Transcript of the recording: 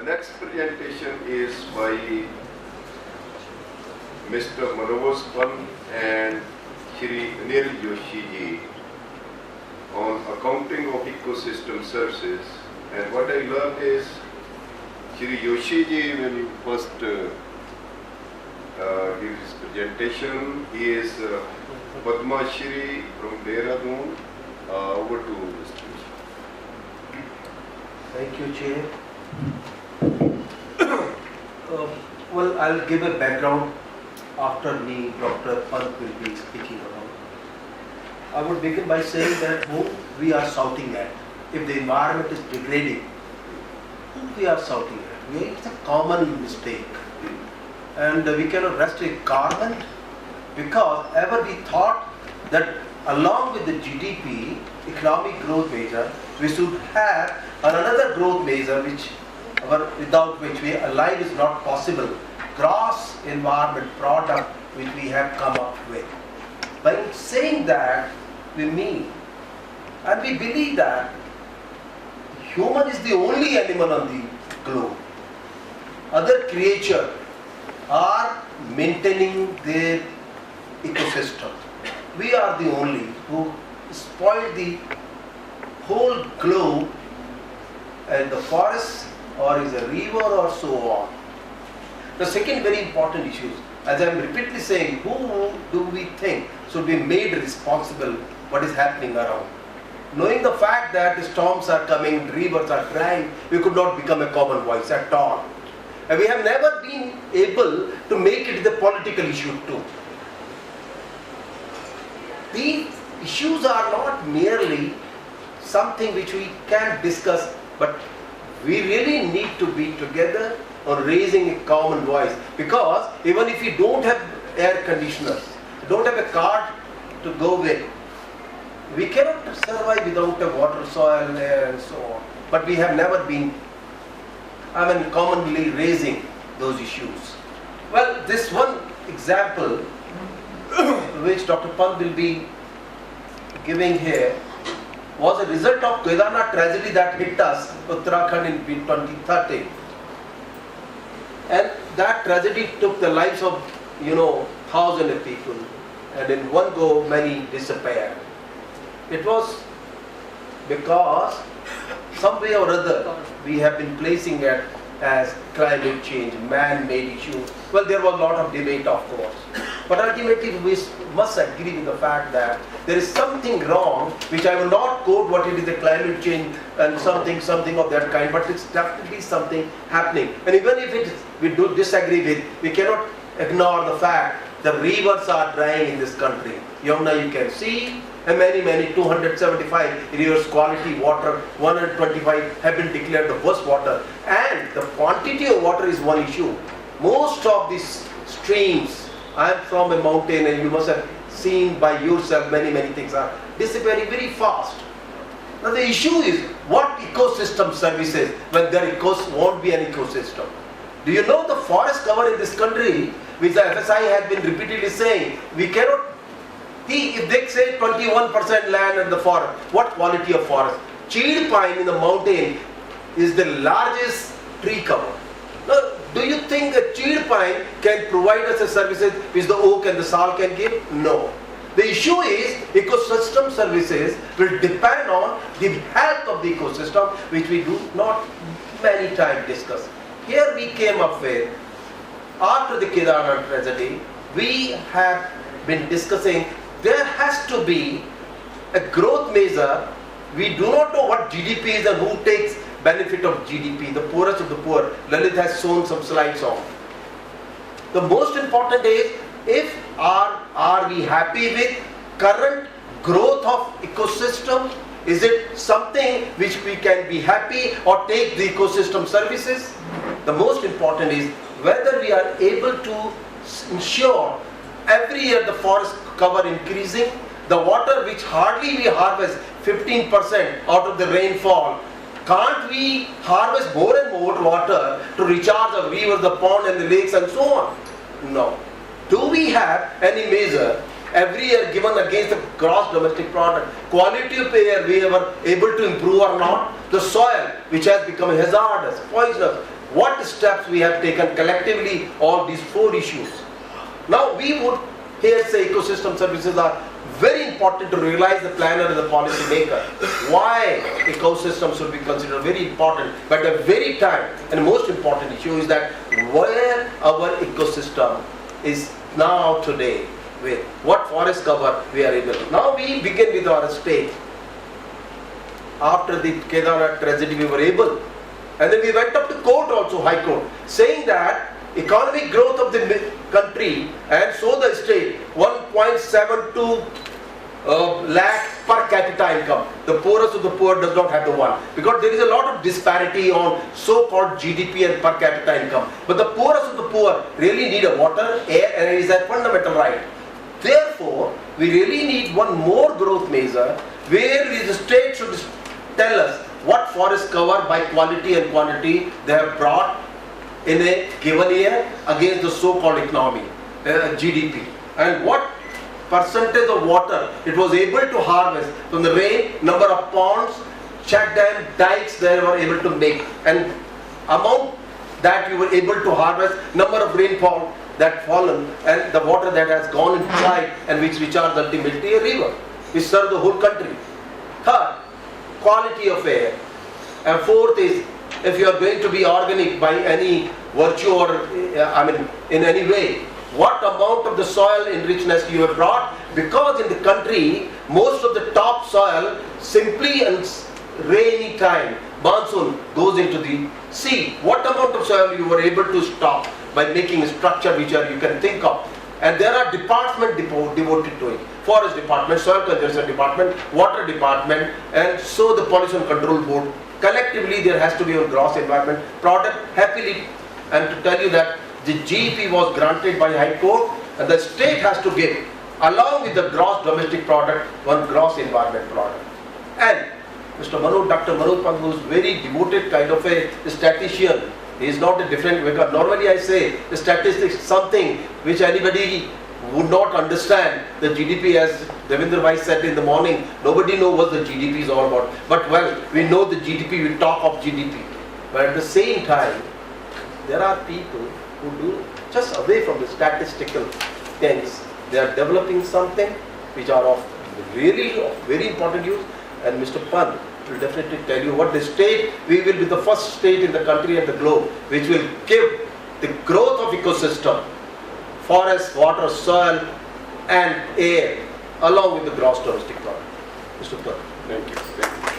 The next presentation is by Mr. Manoj Pant and Shri Anil Joshi ji on accounting of ecosystem services. And what I learned is Shri Joshi ji will first give his presentation. He is Padma Shri from Dehradun. Over to Mr. Joshi. Thank you, Chair. Well, I'll give a background. After me, Dr. Pant will be speaking about. I would begin by saying that who we are shouting at. If the environment is degrading, who we are shouting at? It's a common mistake. And we cannot restrict carbon because ever we thought that along with the GDP, economic growth measure, we should have another growth measure without which life is not possible. Gross environment product which we have come up with. By saying that, we mean and we believe that human is the only animal on the globe. Other creatures are maintaining their ecosystem. We are the only who spoil the whole globe, and the forest or is a river or so on. The second very important issue, as I am repeatedly saying, who do we think should be made responsible what is happening around? Knowing the fact that the storms are coming, rivers are drying, we could not become a common voice at all. And we have never been able to make it the political issue too. These issues are not merely something which we can discuss, but we really need to be together on raising a common voice, because even if you don't have air conditioners, don't have a cart to go with, we cannot survive without a water, soil, air and so on. But we have never been, commonly raising those issues. Well, this one example which Dr. Pant will be giving here was a result of Kedarnath tragedy that hit us, Uttarakhand in 2013. And that tragedy took the lives of, thousands of people, and in one go many disappeared. It was because some way or other we have been placing it as climate change, man-made issue. Well, there was a lot of debate, of course. But ultimately we must agree with the fact that there is something wrong, which I will not quote what it is, the climate change and something of that kind, but it's definitely something happening. And even if we do disagree with, we cannot ignore the fact the rivers are drying in this country. Yamuna you can see, and many 275 rivers quality water, 125 have been declared the worst water. And the quantity of water is one issue. Most of these streams, I am from a mountain and you must have seen by yourself many things are disappearing very fast. Now the issue is what ecosystem services when there won't be an ecosystem. Do you know the forest cover in this country, which the FSI has been repeatedly saying, we cannot see, if they say 21% land in the forest, what quality of forest? Cheed pine in the mountain is the largest tree cover. Now, do you think a cheed pine can provide us a services which the oak and the sal can give? No. The issue is ecosystem services will depend on the health of the ecosystem, which we do not many times discuss. Here we came up with, after the Kedarnath tragedy, we have been discussing there has to be a growth measure. We do not know what GDP is and who takes benefit of GDP, the poorest of the poor. Lalit has shown some slides on. The most important is, if are we happy with current growth of ecosystem? Is it something which we can be happy or take the ecosystem services? The most important is whether we are able to ensure every year the forest cover increasing, the water which hardly we harvest 15% out of the rainfall, can't we harvest more and more water to recharge the rivers, the pond and the lakes and so on? No. Do we have any measure every year given against the gross domestic product? Quality of air we were able to improve or not? The soil which has become hazardous, poisonous, what steps we have taken collectively on these 4 issues. Now we would here say ecosystem services are very important to realize the planner and the policy maker. Why ecosystem should be considered very important, but the very time and the most important issue is that where our ecosystem is now today, with what forest cover we are able to. Now we begin with our state. After the Kedarnath tragedy we were able, and then we went up to court also, High Court, saying that economic growth of the country and so the state 1.72 lakh per capita income. The poorest of the poor does not have the one, because there is a lot of disparity on so-called GDP and per capita income. But the poorest of the poor really need a water, air, and it is a fundamental right. Therefore, we really need one more growth measure where the state should tell us what forest cover by quality and quantity they have brought in a given year against the so-called economy, GDP, and what percentage of water it was able to harvest from the rain, number of ponds, check dam, dikes they were able to make, and amount that you were able to harvest, number of rainfall that fallen, and the water that has gone inside and which recharges ultimately a river, which serve the whole country. Third, quality of air. And fourth is, if you are going to be organic by any virtue or in any way, what amount of the soil enrichment you have brought, because in the country most of the top soil simply in rainy time, monsoon, goes into the sea. What amount of soil you were able to stop by making a structure which you can think of. And there are departments devoted to it. Forest department, soil conservation department, water department, and so the pollution control board. Collectively there has to be a gross environment product. Happily, and to tell you that the GEP was granted by High Court, and the state has to give, along with the gross domestic product, one gross environment product. And Dr. Manoj Pant, who is very devoted kind of a statistician, he is not a different, because normally I say the statistics something which anybody would not understand. The GDP, as Devendra Bhai said in the morning, nobody knows what the GDP is all about. But well, we know the GDP, we talk of GDP. But at the same time, there are people who do just away from the statistical things. They are developing something which are of very important use. And Mr. Pant will definitely tell you what the state, we will be the first state in the country and the globe which will give the growth of ecosystem, forest, water, soil and air, along with the gross domestic product. Mr. Pant. Thank you.